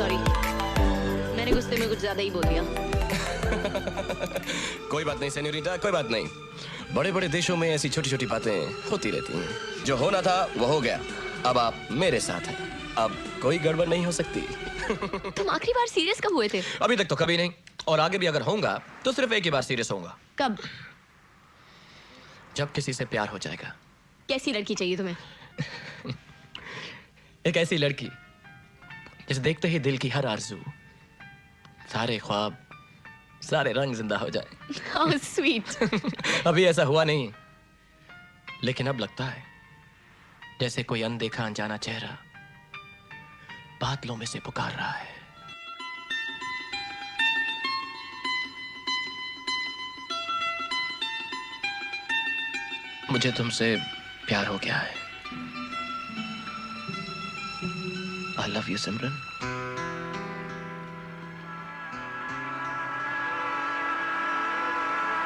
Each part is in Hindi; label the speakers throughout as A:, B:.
A: सॉरी, मैंने गुस्से में कुछ ज्यादा ही बोल दिया।
B: कोई बात नहीं सेन्योरिटा, कोई बात नहीं। बड़े बड़े देशों में ऐसी छोटी छोटी बातें होती रहती हैं। जो होना था वो हो गया। अब आप मेरे साथ हैं, अब कोई गड़बड़ नहीं हो सकती।
A: तुम आखिरी बार सीरियस कब हुए थे?
B: अभी तक तो कभी नहीं, और आगे भी अगर होऊंगा तो सिर्फ एक ही बार सीरियस होऊंगा।
A: कब?
B: जब किसी से प्यार हो जाएगा।
A: कैसी लड़की चाहिए तुम्हें?
B: एक ऐसी लड़की जिसे देखते ही दिल की हर आरज़ू, सारे ख्वाब, सारे रंग जिंदा हो जाए।
A: How sweet।
B: अभी ऐसा हुआ नहीं, लेकिन अब लगता है जैसे कोई अनदेखा अनजाना चेहरा बादलों में से पुकार रहा है। मुझे तुमसे प्यार हो गया है। I love you, सिमरन।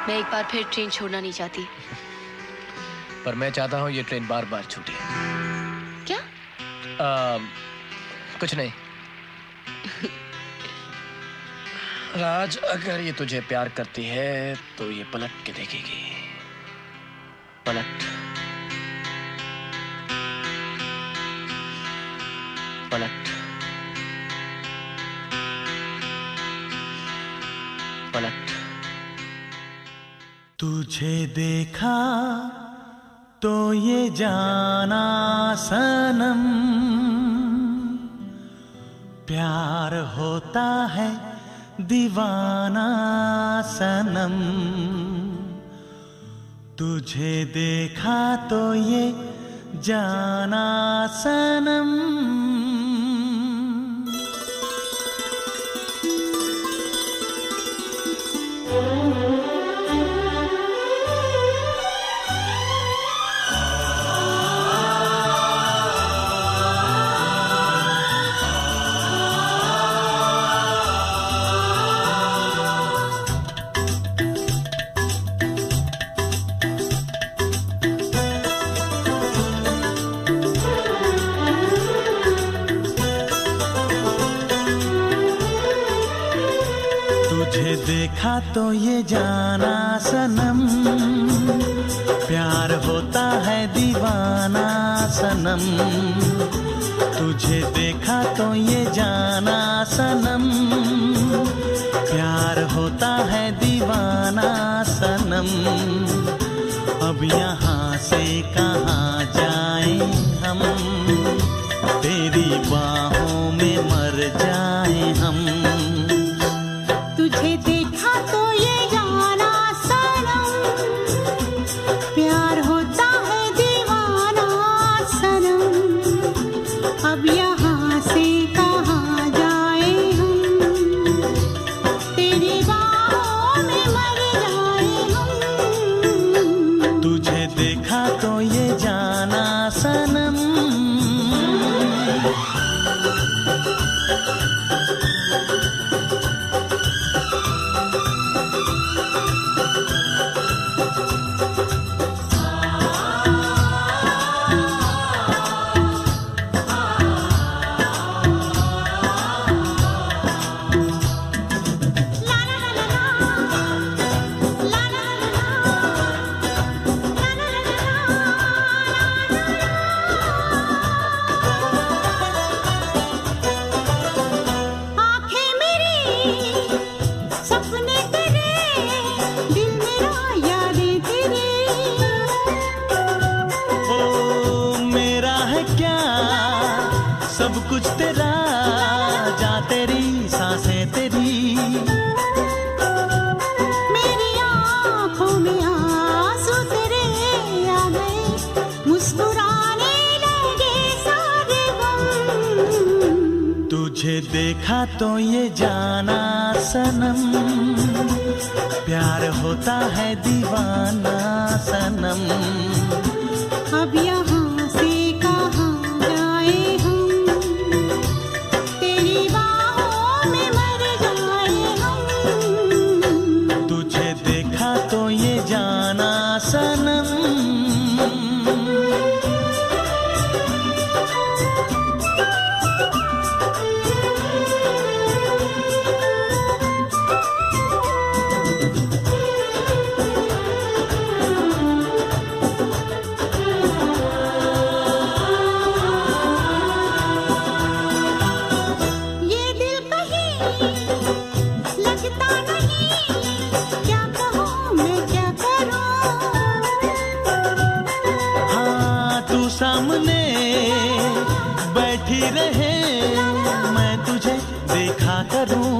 A: मैं एक बार फिर ट्रेन छोड़ना नहीं चाहती।
B: पर मैं चाहता हूं ये ट्रेन बार बार छूटे।
A: क्या?
B: कुछ नहीं। राज, अगर ये तुझे प्यार करती है तो ये पलट के देखेगी। पलट, पलट, पलट।
C: तुझे देखा तो ये जाना सनम, प्यार होता है दीवाना सनम। तुझे देखा तो ये जाना सनम। देखा तो ये जाना सनम, प्यार होता है दीवाना सनम। तुझे देखा तो ये जाना सनम, प्यार होता है दीवाना सनम। अब यहाँ से कहाँ जाएं हम, तेरी बाहों में मर जाएं हम।
D: तुझे देखा तो ये जाना सनम, प्यार होता है दीवाना सनम। अब यहाँ से कहाँ जाए हम, तेरी बाहों में मर जाए हम।
C: तुझे देखा तो ये जाना सनम। सब कुछ तेरा, जा तेरी सांसें तेरी।
D: मेरी आँखों में आंसू तेरे आ गए, मुस्कुराने लगे सारे गम।
C: तुझे देखा तो ये जाना सनम, प्यार होता है दीवाना सनम।
D: अब यहाँ से कहाँ जाए हम, तेरी बाहों में मर जाए हम।
C: तुझे देखा तो ये जाना सनम। बैठी रहे मैं तुझे देखा करूं।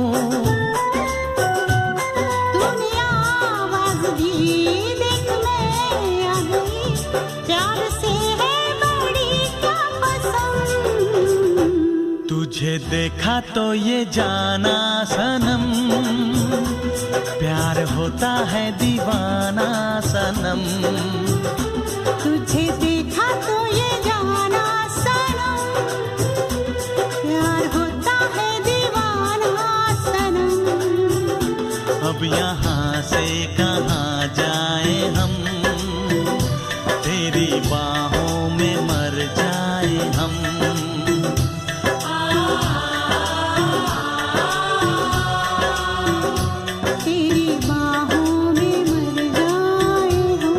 D: दुनिया आवाज भी देख मैं आ गई, प्यार से है बड़ी क्या पसंद।
C: तुझे देखा तो ये जाना सनम, प्यार होता है दीवाना सनम।
D: तुझे देखा तो ये जाना सनम, प्यार होता है दीवाना सनम।
C: अब यहाँ से कहाँ जाए हम, तेरी बाहों में मर जाए हम।
D: तेरी बाहों में मर जाए हम।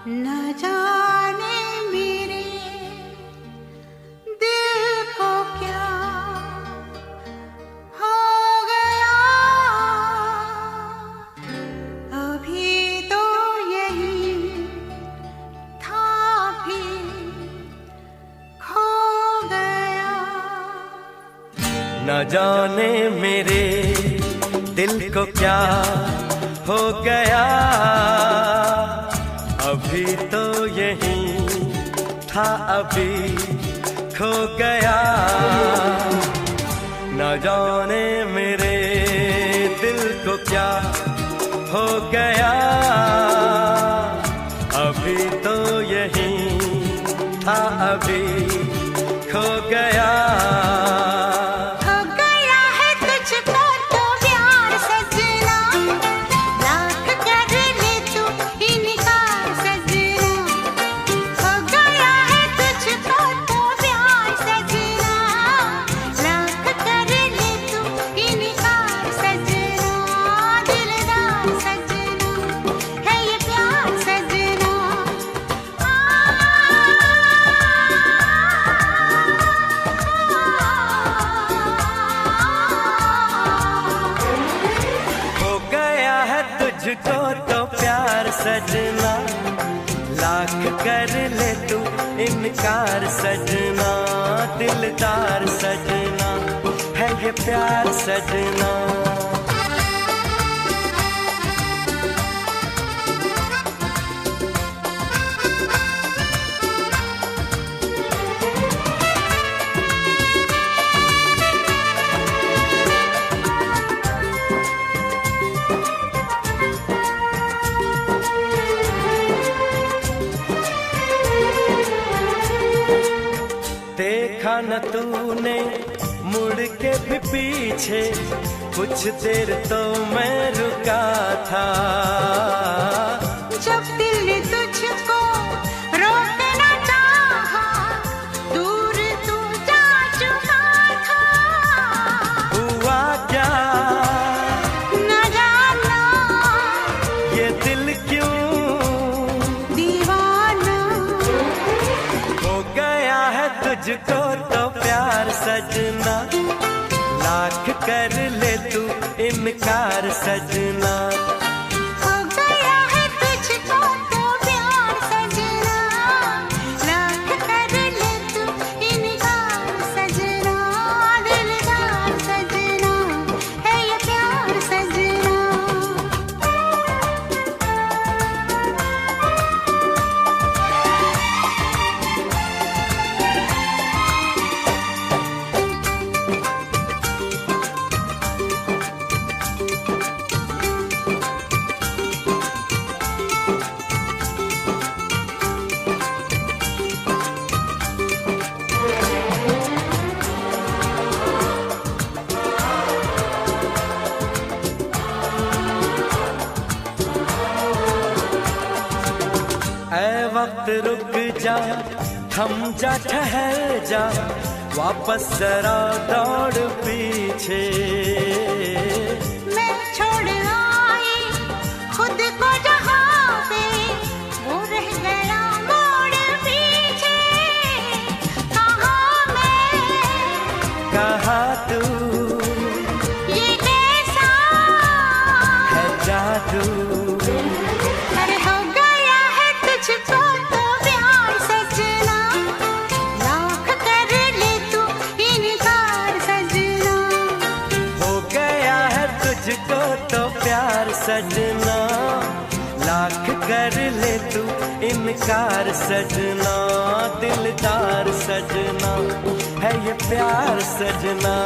D: न जाने मेरे दिल को क्या हो गया, अभी तो यही था भी खो गया।
E: न जाने मेरे दिल को क्या हो गया, अभी तो यही था अभी खो गया। न जाने मेरे दिल को क्या हो गया, अभी तो यही था अभी खो गया।
D: हो गया है तुझको तो प्यार सजना, लाख कर ले तू इनकार सजना। हो गया है तुझको तो प्यार सजना, लाख कर ले तू इनकार सजना। दिलदार सजना है ये प्यार सजना।
E: हो गया है तुझको तो प्यार सजना, लाख कर ले तू इनकार सजना। दिलदार सजना है ये प्यार सजना। देखा न तूने मुड़ के भी पीछे, कुछ देर तो मैं रुका था।
D: जब दिल ने तुझको रोकना चाहा, दूर तू जा चुका था।
E: हुआ क्या
D: न जाना
E: ये दिल क्यों
D: दीवाना,
E: हो गया है तुझको तो प्यार सजना। लाख कर ले तू इनकार सजना।
D: हो
E: वक्त रुक जा, थम जा, ठहर जा, वापस जरा दौड़ पीछे।
D: मैं छोड़ आई खुद को जहाँ पे, वो रह गया मोड़ पीछे। कहाँ मैं,
E: कहाँ तू,
D: ये कैसा
E: है जादू।
D: अरे हो गया है तुझको तो प्यार सजना, लाख कर ले तू इनकार सजना।
E: हो गया है तुझको तो प्यार सजना, लाख कर ले तू इनकार सजना। दिलदार सजना है ये प्यार सजना।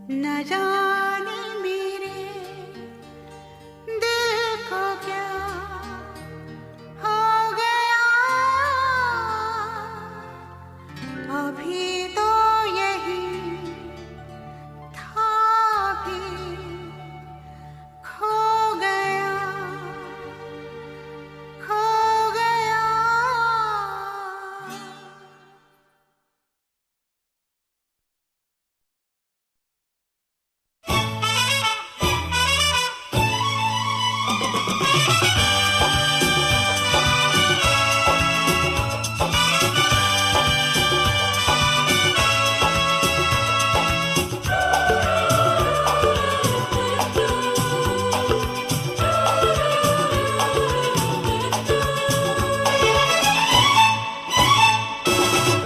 D: न जाने मेरे दिल को क्या हो गया, अभी तो यही था भी खो गया, खो गया।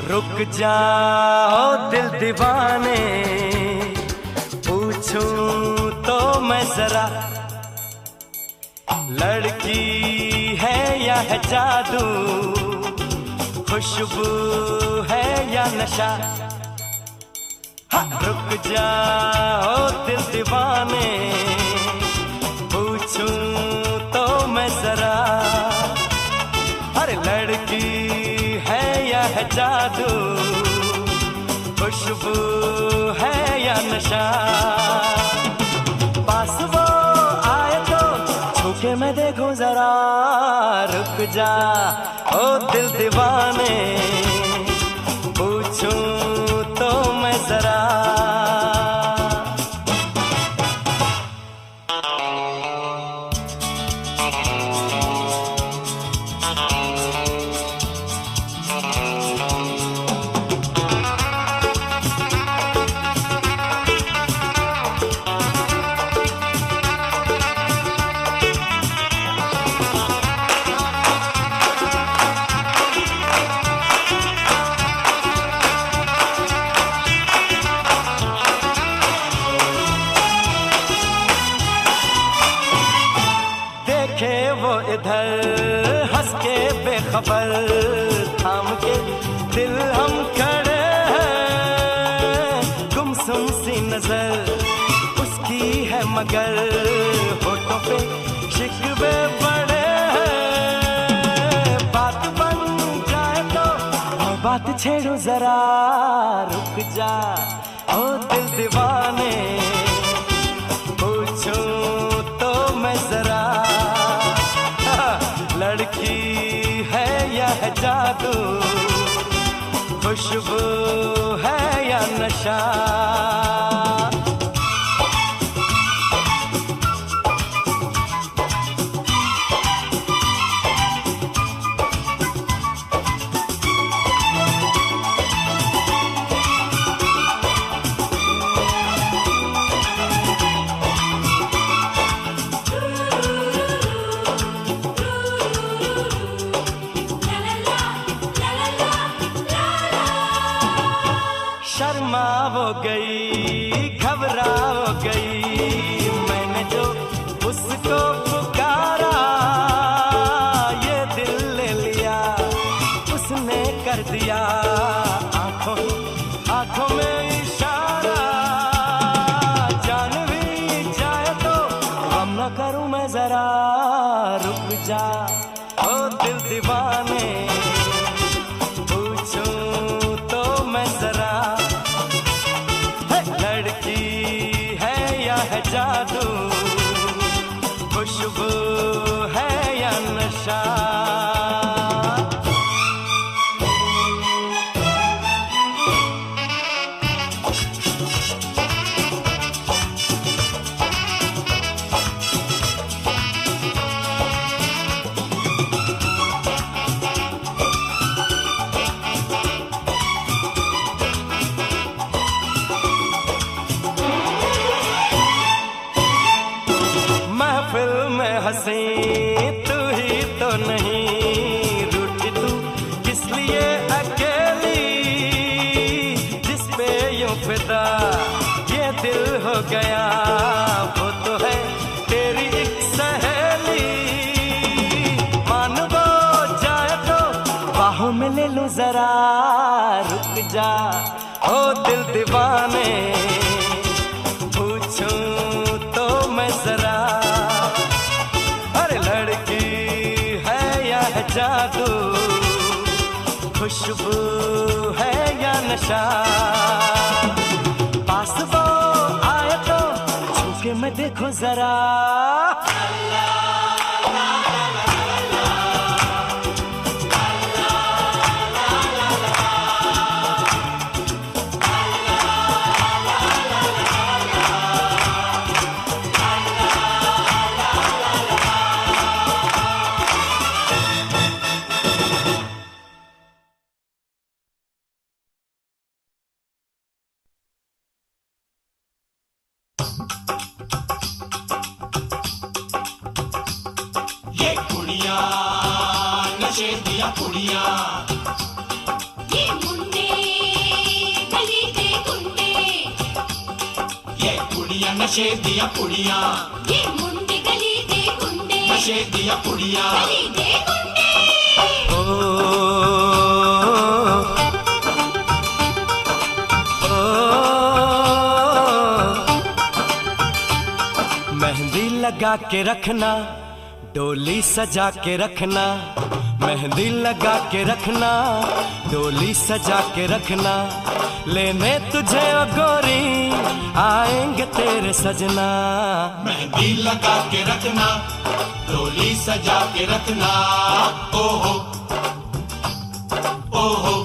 E: रुक जाओ दिल दीवाने, पूछूं तो मैं जरा, लड़की है या है जादू, खुशबू है या नशा। हाँ, रुक जाओ दिल दीवाने, पूछूं तो मैं जरा, अरे लड़की है या है जादू, खुशबू है या नशा। पास वो आए तो छूके मैं देखूं जरा, रुक जा ओ दिल दीवाने, पूछूं तो मैं जरा। वो इधर हंस के बेखबर, थाम के दिल हम खड़े हैं, गुमसुम सी नजर उसकी है मगर, होठों पे शिकवे पड़े हैं। बात बन जाए तो बात छेड़ो जरा, रुक जा ओ दिल दीवाने, पूछूं तो मैं जरा, लड़की है या है जादू, खुशबू है या नशा। शर्मा वो गई, घबरा वो गई, मैंने जो जादू, खुशबू है या नशा। महफिल में हंसी तू ही तो नहीं, रूठी तू किस लिए अकेली, जिस पे यूं फिदा ये दिल हो गया, वो तो है तेरी एक सहेली। मान वो जाए तो बाहों में ले लो जरा, रुक जा ओ दिल दीवाने, पूछूं तो मैं जरा, लड़की है या है जादू, खुशबू है या नशा। पास वो आए तो छूके मैं देखो जरा,
F: कुड़िया, ये मुंडे गली दे गुंडे, ये कुड़िया नशे दिया कुड़िया, ये मुंडे गली दे गुंडे, नशे दिया कुड़िया, गली दे गुंडे।
E: मेहंदी लगा के रखना, डोली सजा के रखना, मेहंदी लगा के रखना, डोली सजा के रखना, लेने तुझे ओ गोरी आएंगे तेरे सजना।
F: मेहंदी लगा के रखना, डोली सजा के रखना, ओहो ओहो।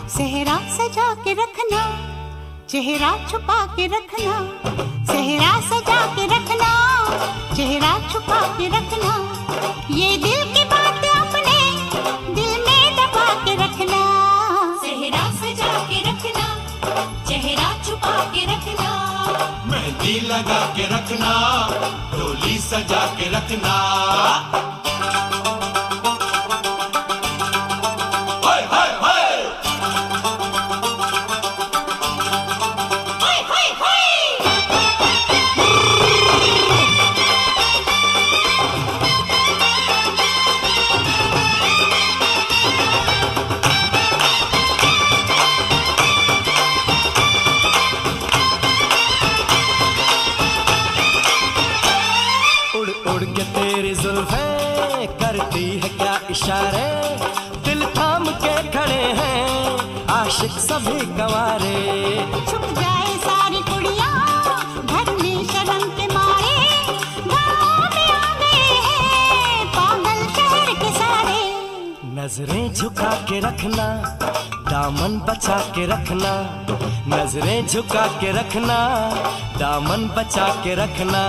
D: सेहरा सजा के रखना, चेहरा छुपा के रखना, सेहरा सजा के रखना, चेहरा छुपा के रखना, ये दिल की बात अपने दिल में दबा के रखना। सेहरा सजा के रखना, चेहरा छुपा के रखना,
F: मेहंदी लगा के रखना, डोली सजा के रखना।
E: करती है क्या इशारे, दिल थाम के खड़े हैं आशिक सभी गंवारे।
D: छुप जाए सारी कुड़ियाँ घर में शर्म के मारे, गाँव में आ गए हैं पागल शहर के सारे।
E: नजरें झुका के रखना, दामन बचा के रखना, नजरें झुका के रखना, दामन बचा के रखना,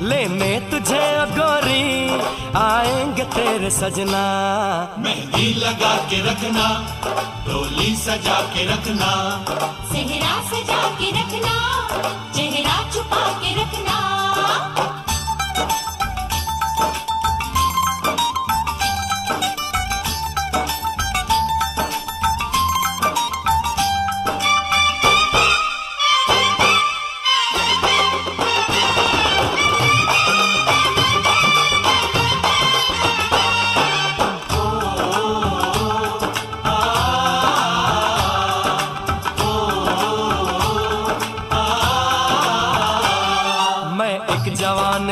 E: लेने तुझे ओ गोरी आएंगे तेरे सजना।
F: मेहंदी लगा के रखना, डोली सजा के रखना,
D: सेहरा सजा के रखना, चेहरा छुपा के रखना।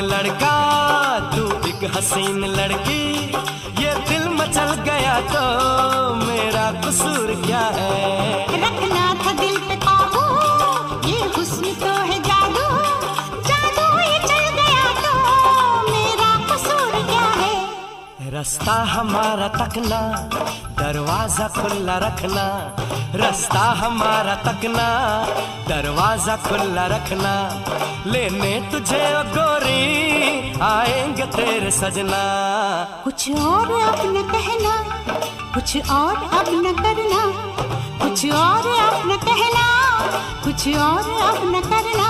E: लड़का तू एक हसीन लड़की, ये दिल मचल गया तो रास्ता हमारा तकना, दरवाजा खुला रखना। रास्ता हमारा तकना, दरवाजा खुला रखना। लेने तुझे ओ गोरी आएंगे तेरे सजना।
D: कुछ और अब न कहना, कुछ और अब न करना। कुछ और अब न कहना, कुछ और अब न करना।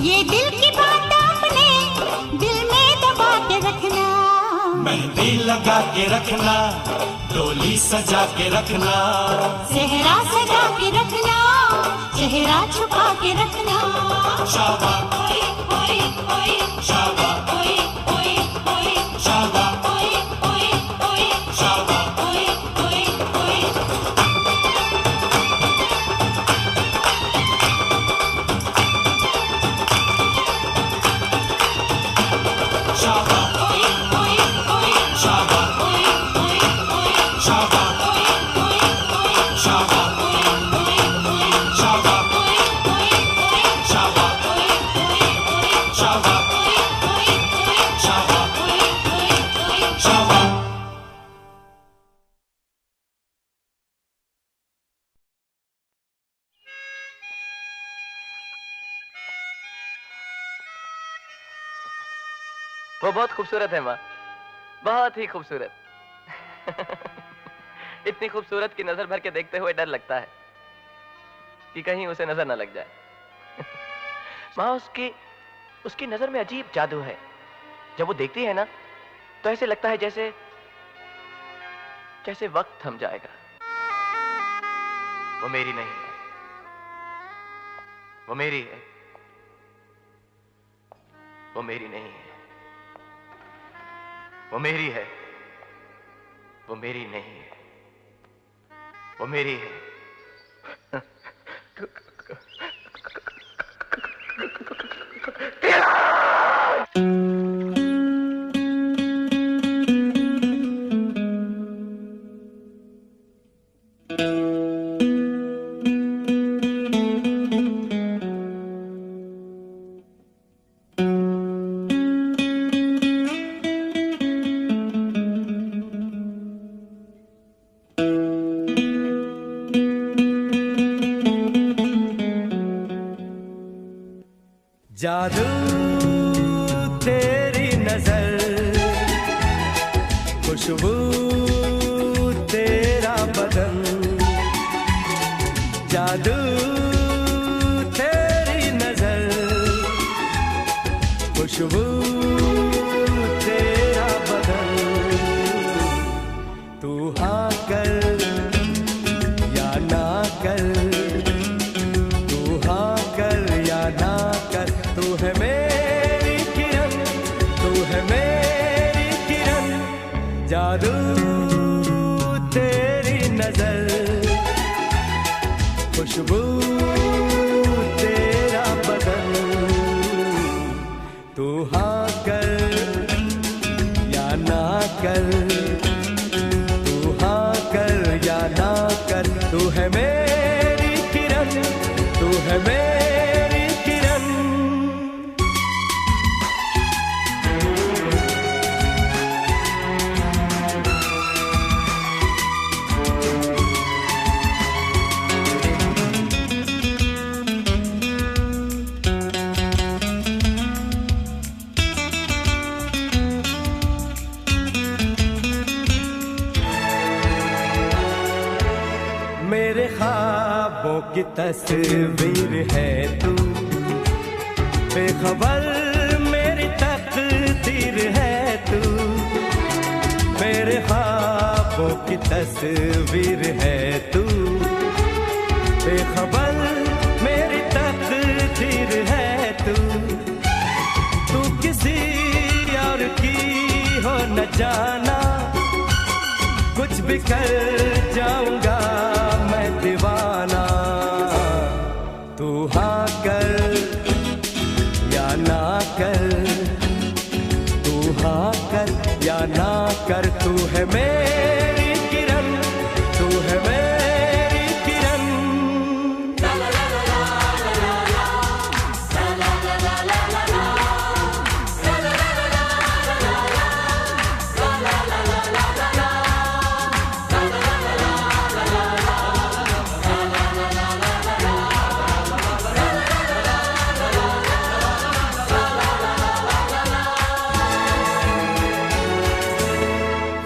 D: ये दिल की बात अपने दिल में दबा के रखना।
F: मेहंदी लगा के रखना, डोली सजा के रखना।
D: सेहरा सजा के रखना, चेहरा छुपा के रखना।
F: शाबा शाबा शाबा शाबा।
B: वो बहुत खूबसूरत है माँ, बहुत ही खूबसूरत। इतनी खूबसूरत की नजर भर के देखते हुए डर लगता है कि कहीं उसे नजर ना लग जाए। माँ उसकी नजर में अजीब जादू है। जब वो देखती है ना तो ऐसे लगता है जैसे जैसे वक्त थम जाएगा। वो मेरी नहीं है, वो मेरी है, वो मेरी नहीं है। वो मेरी है, वो मेरी नहीं है, वो मेरी है।
E: जादू तेरी नजर, खुशबू तेरा बदन। जादू तेरी नजर, खुशबू तेरा बदन। तू हाँ कर या ना कर, तू हाँ कर या ना कर। तू है मेरी किरण, तू है मेरी किरण। जादू तेरी नजर, खुशबू तेरा बदन। तू हाँ कर या ना कर, तू हाँ कर या ना कर। तू है मेरी किरण, तू है मेरी किरण। मेरे ख्वाबों की तस्वीर है तू, बेखबर मेरी तकदीर है तू। मेरे ख्वाबों की तस्वीर है तू, बेखबर मेरी तकदीर है तू। तू किसी और की हो न जाना, कुछ भी कर जाऊंगा मैं दीवाना। तू हाँ कर या ना कर, तू हाँ कर या ना कर। तू है मेरी किरण, तू है मेरी किरण।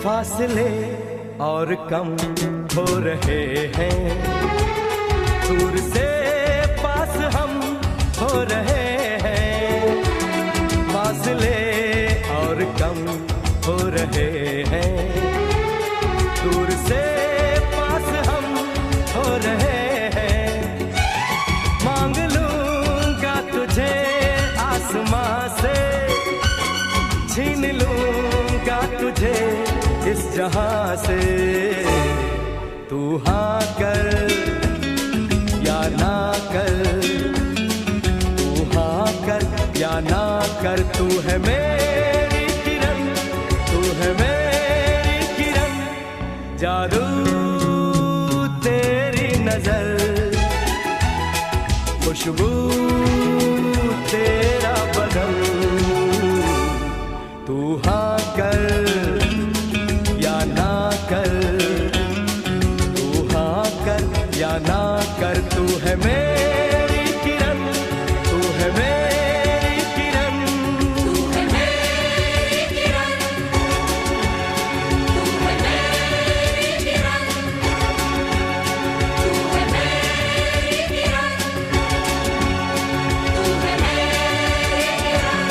E: फासले और कम हो रहे हैं, दूर से पास हम हो रहे हैं, फासले और कम हो रहे हैं, दूर से पास हम हो रहे हैं। मांग लूंगा तुझे आसमां से, छीन लूंगा तुझे इस जहां से, तू हाँ कर या ना कर, तू हाँ कर या ना कर, तू है मेरी किरण, तू है मेरी किरण, जादू तेरी नजर, खुशबू तेरा बदन, तू हाँ कर या ना कर, तू हाँ कर या ना कर, तू है मेरी किरण, तू है मेरी किरण, तू है मेरी किरण, तू है मेरी किरण, तू है मेरी किरण, तू है मेरी किरण।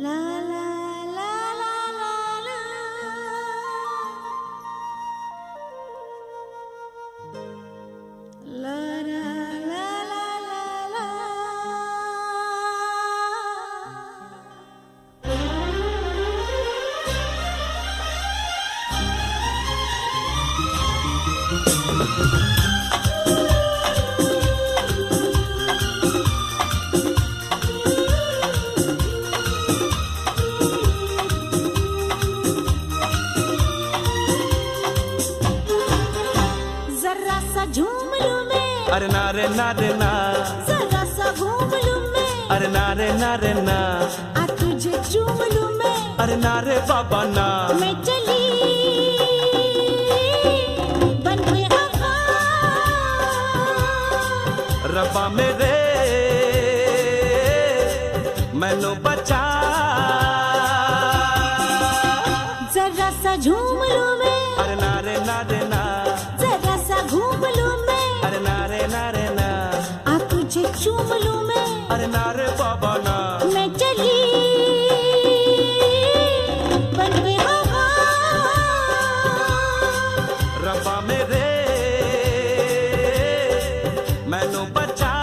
D: La la la la la la. La la la la la la. जरा सा झूम लूं मैं,
E: अरे ना रे ना रे ना,
D: जरा सा घूम लूं मैं,
E: अरे ना रे ना रे ना,
D: आ तुझे चूम लूं मैं,
E: अरे ना रे बाबा ना,
D: मैं चली बन के आका,
E: रब्बा मेरे मैनू बचा,
D: जरा सा झूम लूं मैं,
E: अरे ना रे ना रे ना,
D: जरा सा घूम लूं मैं,
E: अरे ना रे ना रे ना,
D: आ तुझे चूम लूं मैं,
E: अरे ना रे बाबा ना,
D: मैं चली बन के आका,
E: रब्बा मेरे मैनू बचा।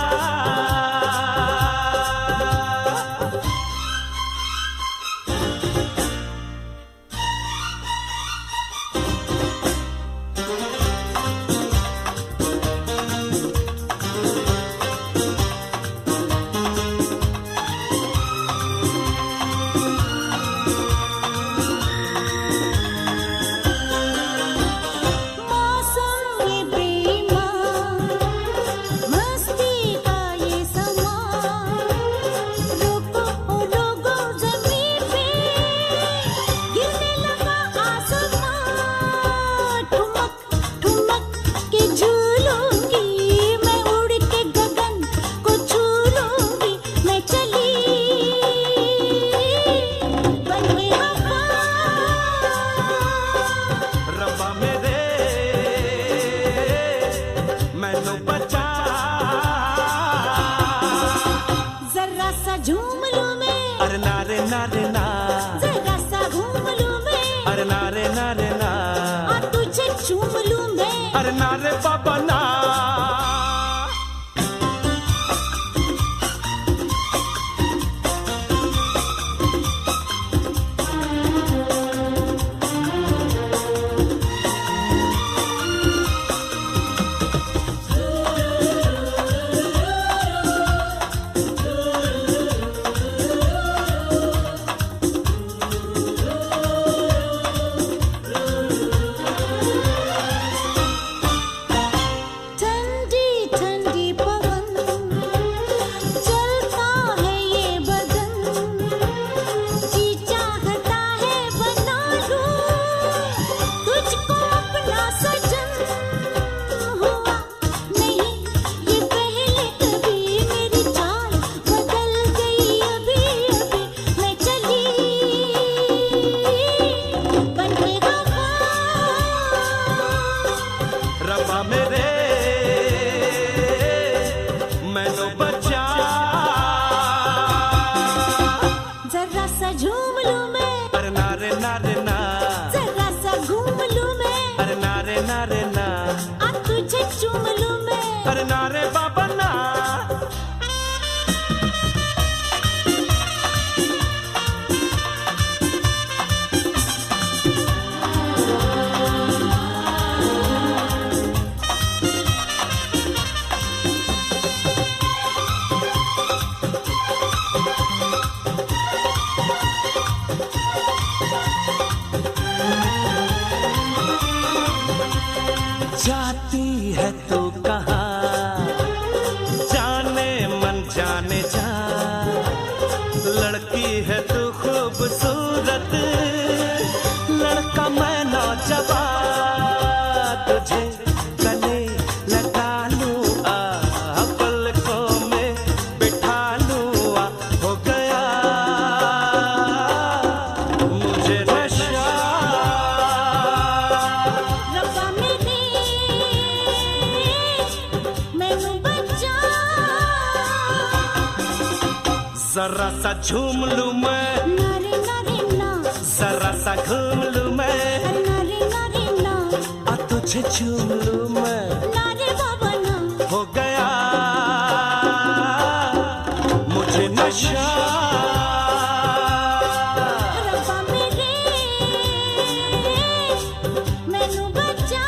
D: मौसम ये बेईमान, मस्ती का ये समा, रोको ओ लोगो ज़मीन पे, गिरने लगा आसमां, ठुमक ठुमक के झूलूंगी, मैं उड़ के गगन को छू लूंगी, मैं चली बन के हवा,
E: रब्बा मेरे मैनू बचा,
D: जरा सा झूम लूं मैं,
E: अरे ना रे ना रे ना,
D: जरा सा घूम लूं मैं,
E: अरे ना रे ना रे ना,
D: आ तुझे चूम लूं मैं,
E: अरे ना रे बाबा ना।
D: सा झूम लूं मैं,
E: अरे नारे नारे ना,
D: जरा सा घूम लूं मैं,
E: अरे नारे नारे ना,
D: आ तुझे चूम लूं मैं,
E: अरे नारे बाबा ना। जाती है तो कहाँ, जाने मन जाने जा, लड़की है तू खूबसूरत, लड़का मैं नौजवान, तुझे गले लगा लूं आ, पलकों में बिठा लूं आ, हो गया मुझे नशा।
D: रब्बा मेरे मैनू बचा,
E: जरा सा झूम लूं मैं,
D: नारे नारे ना,
E: जरा सा घूम लूं मैं,
D: नारे नारे ना,
E: आ तुझे चूम लूं मैं,
D: नारे बाबा ना,
E: हो गया मुझे नशा।
D: रब्बा मेरे मैनू बचा।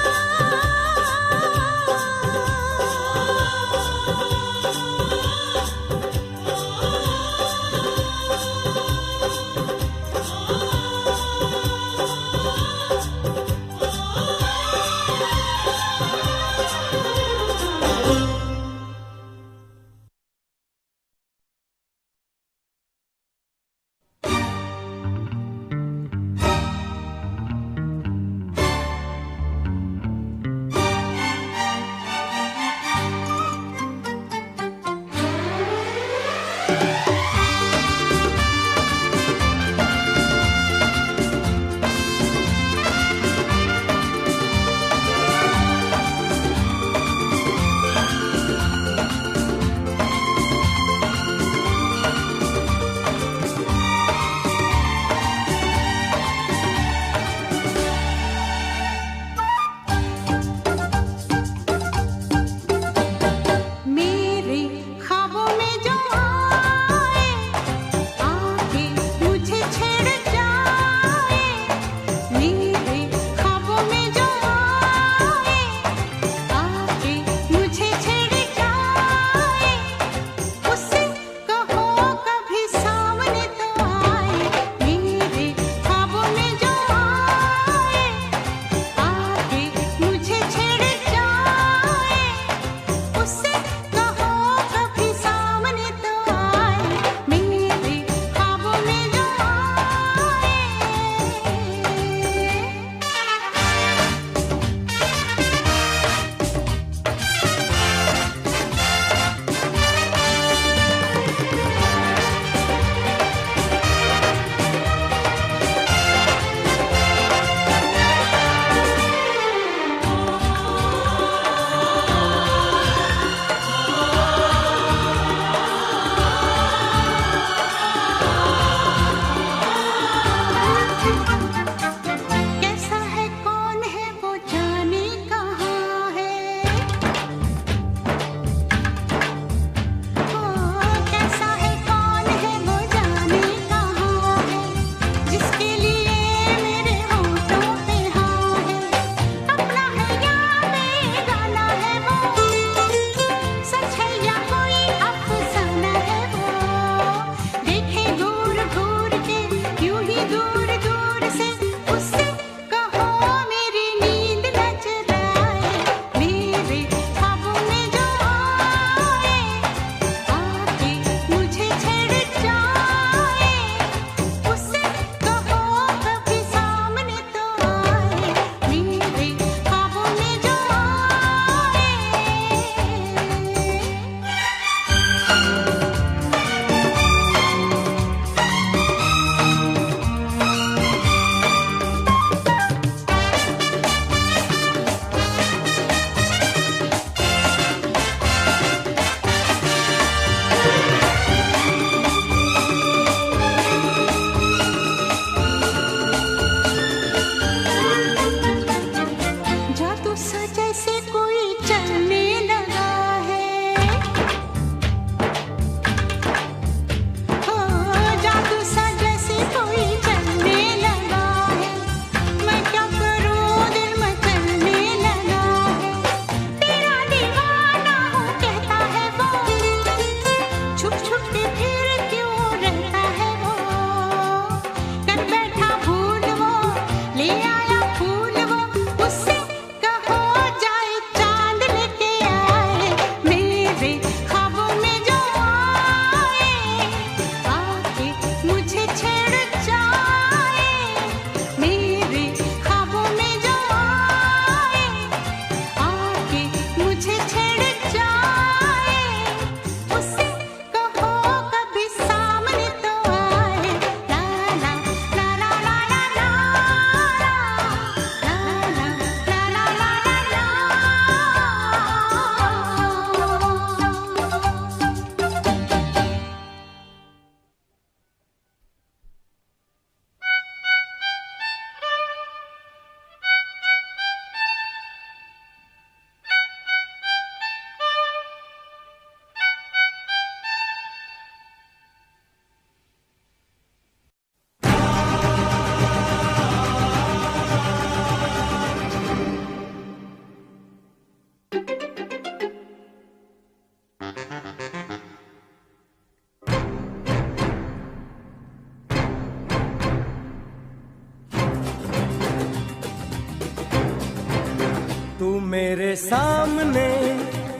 E: मेरे सामने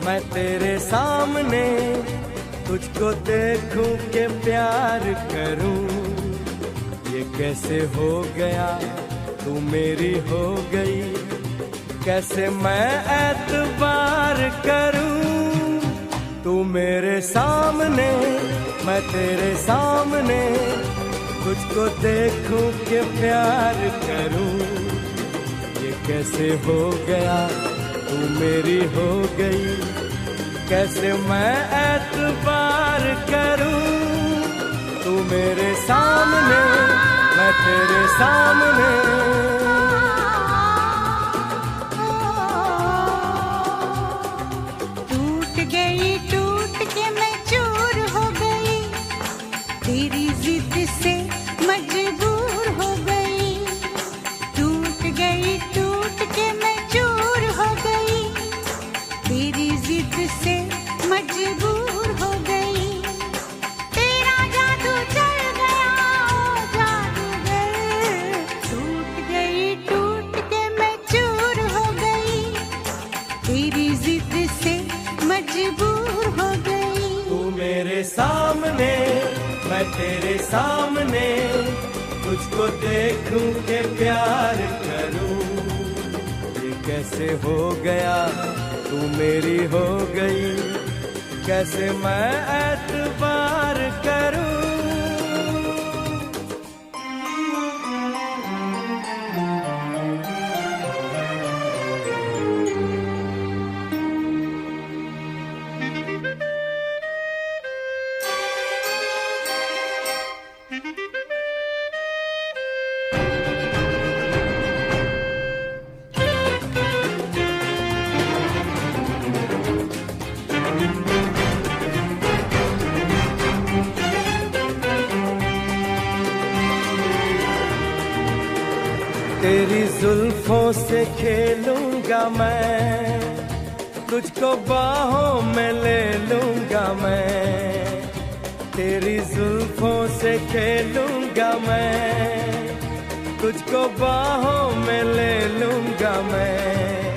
E: मैं तेरे सामने, तुझको देखूं के प्यार करूं, ये कैसे हो गया तू मेरी हो गई, कैसे मैं एतबार करूं। तू मेरे सामने मैं तेरे सामने, तुझको देखूं के प्यार करूं, ये कैसे हो गया तू मेरी हो गई, कैसे मैं एतबार करूं। तू मेरे सामने मैं तेरे सामने,
D: टूट गई टूट के मैं चूर हो गई, तेरी जिद से मजबूर हो गई। टूट गई टूट के मैं चूर हो गई, तेरी जिद से मजबूर हो गई। तेरा जादू चल गया ओ जादूगर, टूट गई टूट के मैं चूर हो गई, तेरी जिद से मजबूर हो गई।
E: तू मेरे सामने मैं तेरे सामने, तुझको देखूं के प्यार करूं, ये कैसे हो गया तू मेरी हो गई, कैसे मैं एतबार करूं। तेरी जुल्फों से खेलूंगा मैं, तुझको बाहों में ले लूंगा मैं। तेरी जुल्फों से खेलूंगा मैं, तुझको बाहों में ले लूंगा मैं।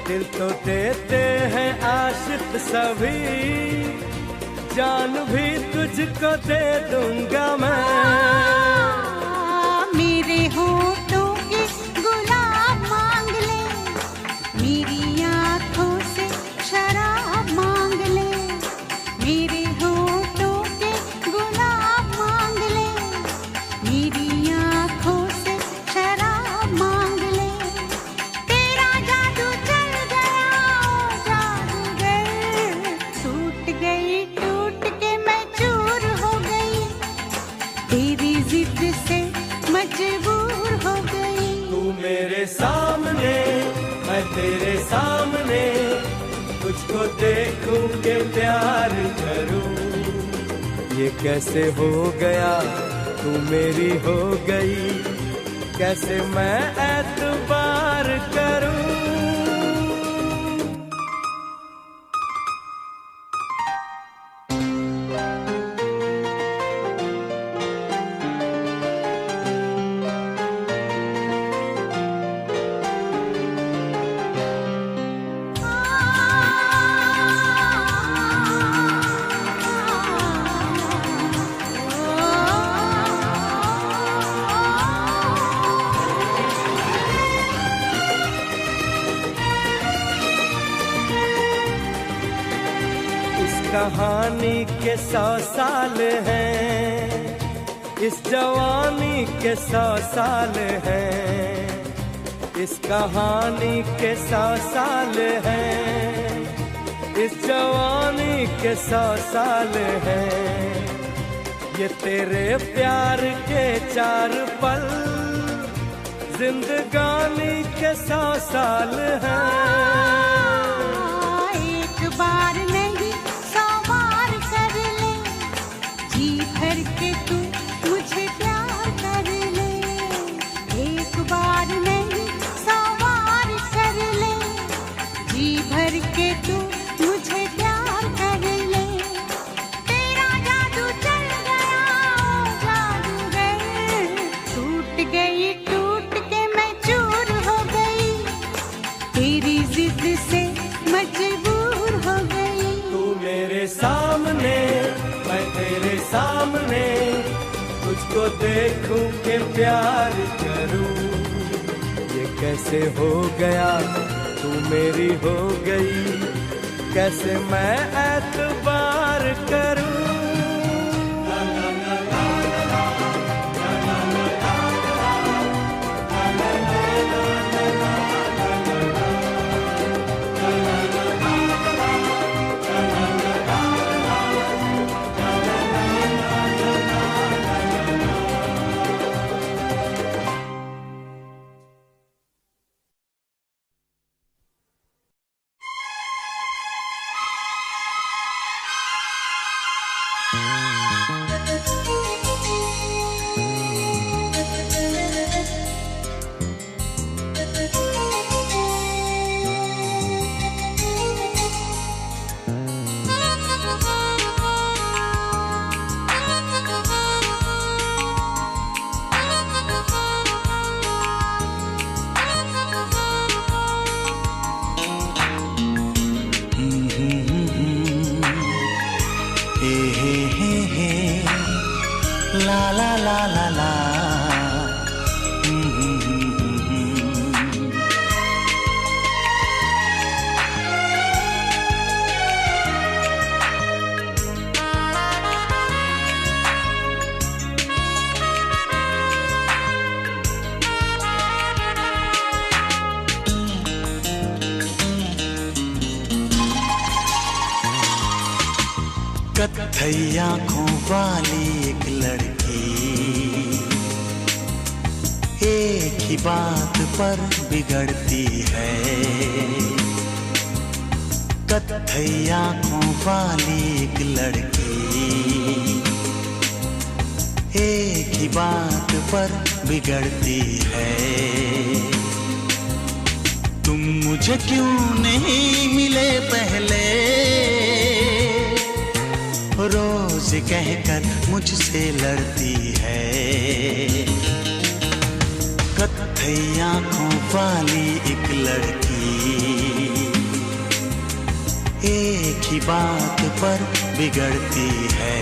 E: दिल तो देते हैं आशिक सभी, जान भी तुझको दे दूंगा मैं।
D: मेरे होठों के गुलाब मांग ले, मेरी आँखों से शराब मांग ले। मेरे होठों के गुलाब मांग ले, मेरी आँखों से शराब मांग ले। तेरा जादू चल गया ओ जादूगर, टूट गई टूट के मैं चूर हो गई, तेरी जिद से मजबूर हो गई।
E: तू मेरे सामने मैं तेरे सामने, तुझको देखूं के प्यार करूं, ये कैसे हो गया तू मेरी हो गई, कैसे मैं एतबार करूं। कहानी के 100 साल हैं, इस जवानी के 100 साल हैं। इस कहानी के 100 साल हैं, इस जवानी के 100 साल हैं। ये तेरे प्यार के 4 पल, जिंदगानी के 100 साल हैं।
D: एक बार नहीं 100 बार कर ले, जी भर के तू मुझे प्यार कर ले। एक बार नहीं 100 बार कर ले, जी भर के तू मुझे प्यार कर ले। तेरा जादू चल गया ओ जादूगर, टूट गई टूट के मैं चूर हो गई, तेरी जिद
E: सामने, तुझको देखूं के प्यार करूं। ये कैसे हो गया, तू मेरी हो गई, कैसे मैं एतबार करूं।
C: कत्थई आंखों वाली एक लड़की, एक ही बात पर बिगड़ती है। कत्थई आंखों वाली एक लड़की, एक ही बात पर बिगड़ती है। तुम मुझे क्यों नहीं मिले पहले, रोज कहकर मुझसे लड़ती है। कत्थई आंखों वाली एक लड़की, एक ही बात पर बिगड़ती है।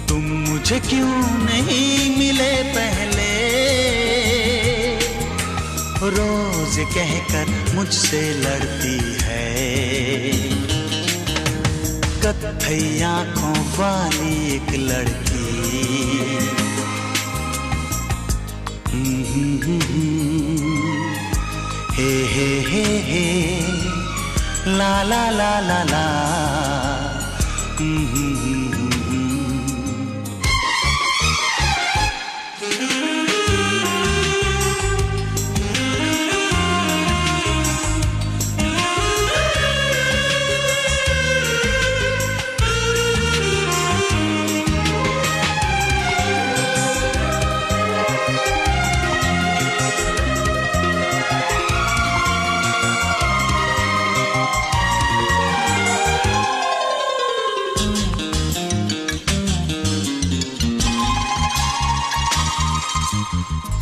C: तुम मुझे क्यों नहीं मिले पहले, रोज कहकर मुझसे लड़ती है। कत्थई आंखों वाली एक लड़की। हे ला ला ला ला ला।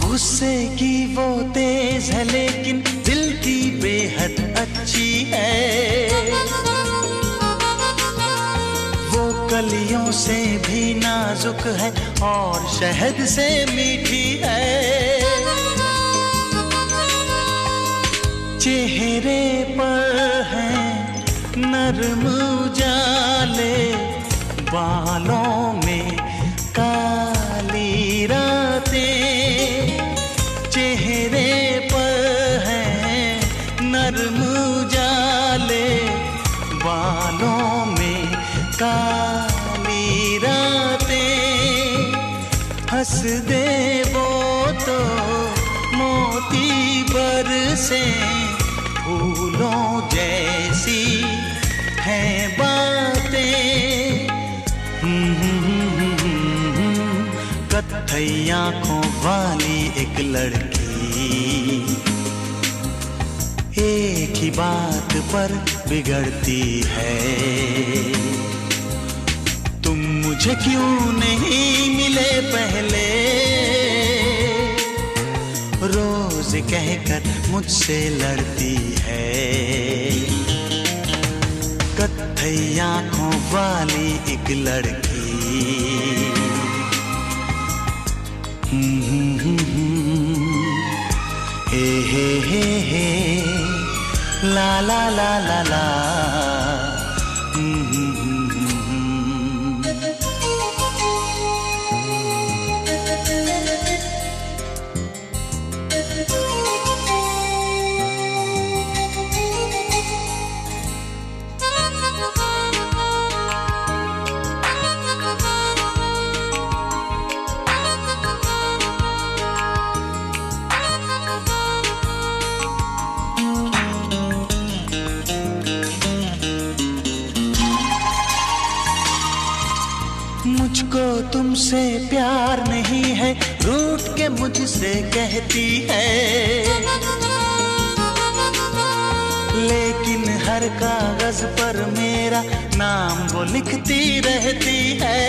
C: गुस्से की वो तेज है लेकिन दिल की बेहद अच्छी है। वो कलियों से भी नाजुक है और शहद से मीठी है। चेहरे पर है नरम उजाले, बालों में काली रातें। चेहरे पर है नरम उजाले, बालों में काली रातें। हंस दे वो तो मोती बरसे, फूलों जैसी हैं बातें। कत्थई आंखों वाली एक लड़की, एक ही बात पर बिगड़ती है। तुम मुझे क्यों नहीं मिले पहले, रोज कहकर मुझसे लड़ती है। कत्थई आंखों वाली एक लड़की। हे ला ला ला ला ला। मुझको तुमसे प्यार नहीं है, रूठ के मुझसे कहती है, लेकिन हर कागज पर मेरा नाम वो लिखती रहती है।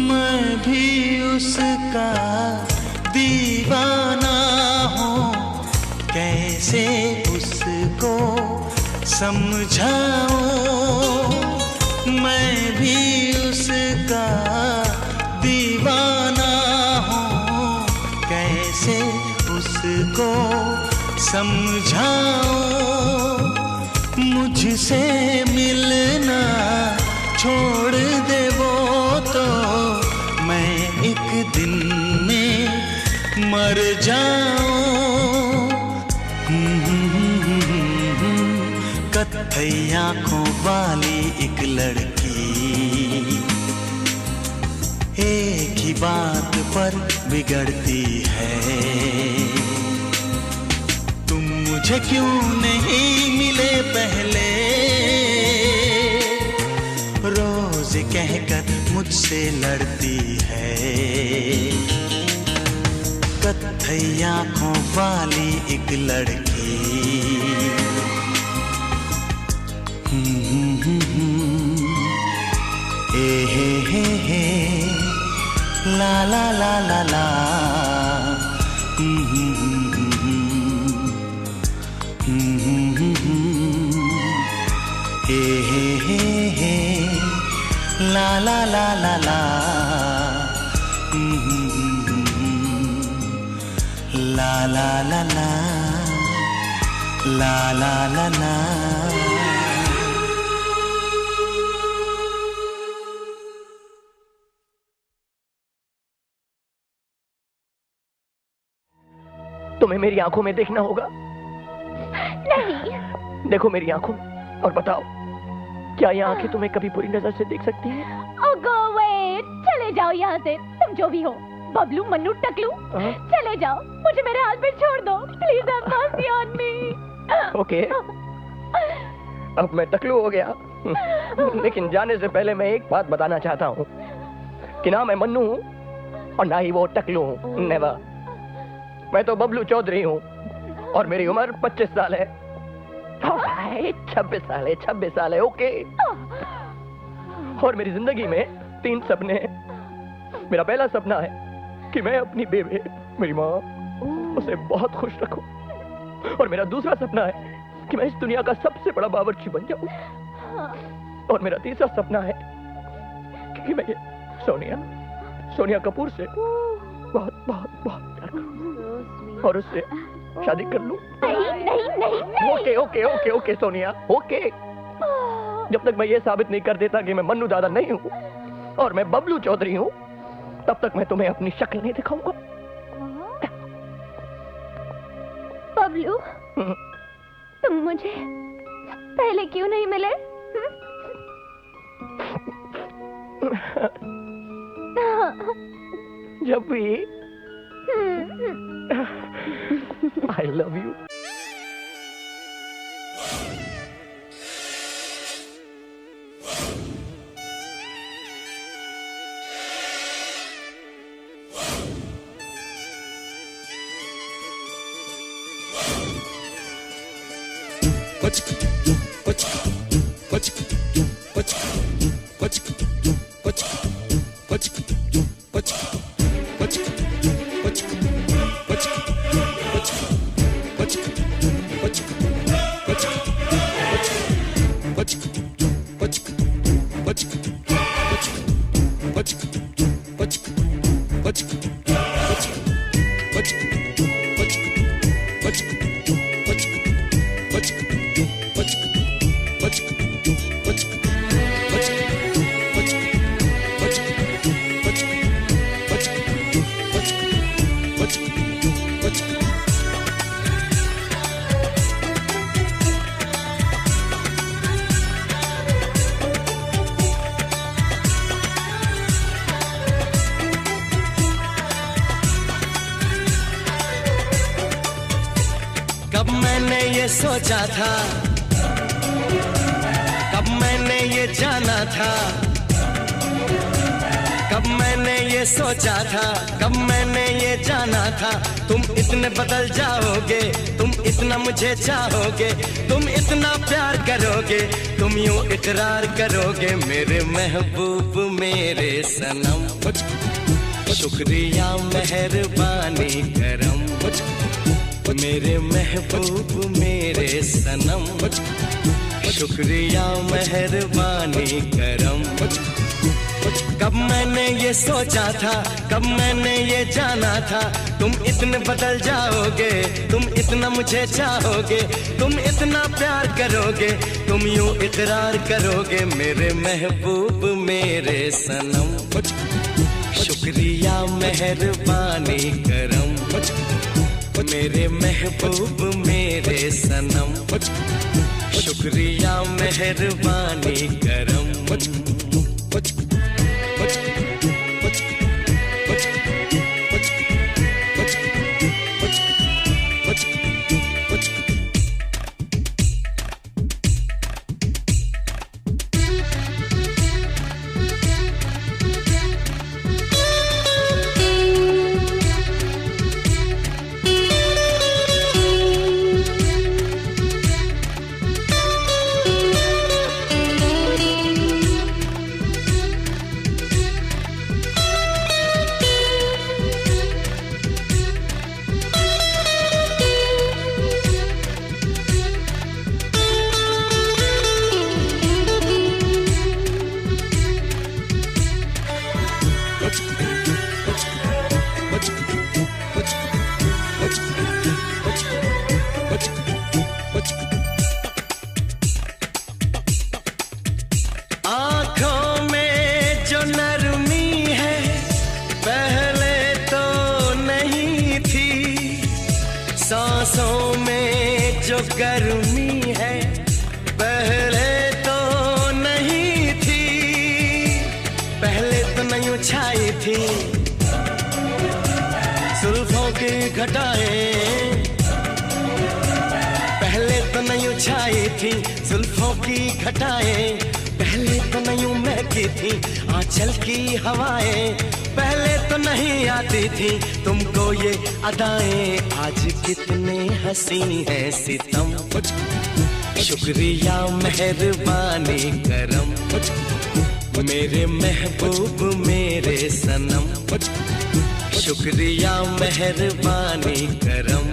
C: मैं भी उसका दीवाना हूँ, कैसे उसको समझाऊं। मैं भी उसका दीवाना हूँ, कैसे उसको समझाऊं। मुझसे मिलना छोड़ दे वो तो मैं एक दिन में मर जाऊं। कत्थई आंखों वाली एक लड़की, एक ही बात पर बिगड़ती है। तुम मुझे क्यों नहीं मिले पहले, रोज कहकर मुझसे लड़ती है। कत्थई आंखों वाली एक लड़की। हे ला ला ला ला ला। हे ला ला ला ला ला। ला ला ला ला ला ला ला ला।
B: तुम्हें मेरी आंखों में देखना होगा।
A: नहीं।
B: देखो मेरी आंखों में और बताओ, क्या ये आंखें तुम्हें कभी बुरी नजर से देख सकती हैं?
A: Oh, go away! चले जाओ यहाँ से, तुम जो भी हो, बबलू, मन्नू, टकलू, चले जाओ, मुझे मेरे हाल पे छोड़ दो, please have mercy on me.
B: Okay, अब मैं टकलू हो गया, लेकिन जाने से पहले मैं एक बात बताना चाहता हूँ कि ना मैं मन्नू हूँ और ना ही वो टकलू हूँ, नेवर। मैं तो बबलू चौधरी हूँ और मेरी उम्र 25 साल है। 26 साल है, 26 साल है, ओके। और मेरी जिंदगी में 3 सपने हैं। मेरा पहला सपना है कि मैं अपनी बेबे, मेरी माँ, उसे बहुत खुश रखूं। और मेरा दूसरा सपना है कि मैं इस दुनिया का सबसे बड़ा बावर्ची बन जाऊं। और मेरा तीसरा सपना है कि मैं ये सोनिया कपूर से बहुत बहुत बहुत प्यार करूं और उससे शादी कर लूं। Okay okay okay okay Sonia, okay. जब तक मैं ये साबित नहीं कर देता कि मैं मन्नू दादा नहीं हूँ और मैं बबलू चौधरी हूँ, तब तक मैं तुम्हें अपनी शक्ल नहीं दिखाऊंगा।
A: बबलू, तुम मुझे पहले क्यों नहीं मिले?
B: जब भी I love you.
E: कब मैंने ये सोचा था, कब मैंने ये जाना था, कब मैंने ये सोचा था, कब मैंने ये जाना था, तुम इतने बदल जाओगे, तुम इतना मुझे चाहोगे, तुम इतना प्यार करोगे, तुम यूं इकरार करोगे मेरे महबूब मेरे सनम। शुक्रिया मेहरबानी करम मेरे महबूब मेरे सनम, शुक्रिया मेहरबानी करम। कब मैंने ये सोचा था, कब मैंने ये जाना था, तुम इतने बदल जाओगे, तुम इतना मुझे चाहोगे, तुम इतना प्यार करोगे, तुम यूं इकरार करोगे मेरे महबूब मेरे सनम। शुक्रिया मेहरबानी करम मेरे महबूब मेरे सनम, शुक्रिया मेहरबानी करम। आँखों में जो नरमी है पहले तो नहीं थी, सांसों में जो गर्मी है पहले तो नहीं थी, पहले तो नहीं छाई थी जुल्फों की घटाएं, पहले तो नहीं छाई थी जुल्फों की घटाएं, पहले तो नहीं महकी थी आंचल की हवाएं, पहले तो नहीं आती थी तुमको ये अदाएं, आज कितने हंसी है सितम। शुक्रिया मेहरबानी करम मेरे महबूब मेरे सनम, शुक्रिया मेहरबानी करम।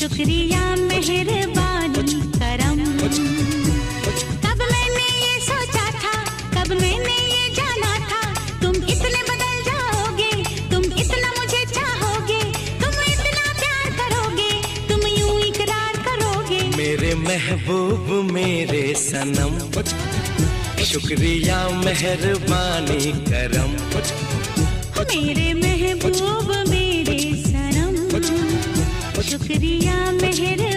D: शुक्रिया मेहरबानी करम। कब मैंने ये सोचा था, कब मैंने ये जाना था, तुम इतने बदल जाओगे, तुम इतना मुझे चाहोगे, तुम इतना प्यार करोगे, तुम यूं इकरार करोगे।
E: मेरे महबूब मेरे सनम, शुक्रिया मेहरबानी करम।
D: मेरे महबूब मेरे सनम, शुक्रिया मेहरबानी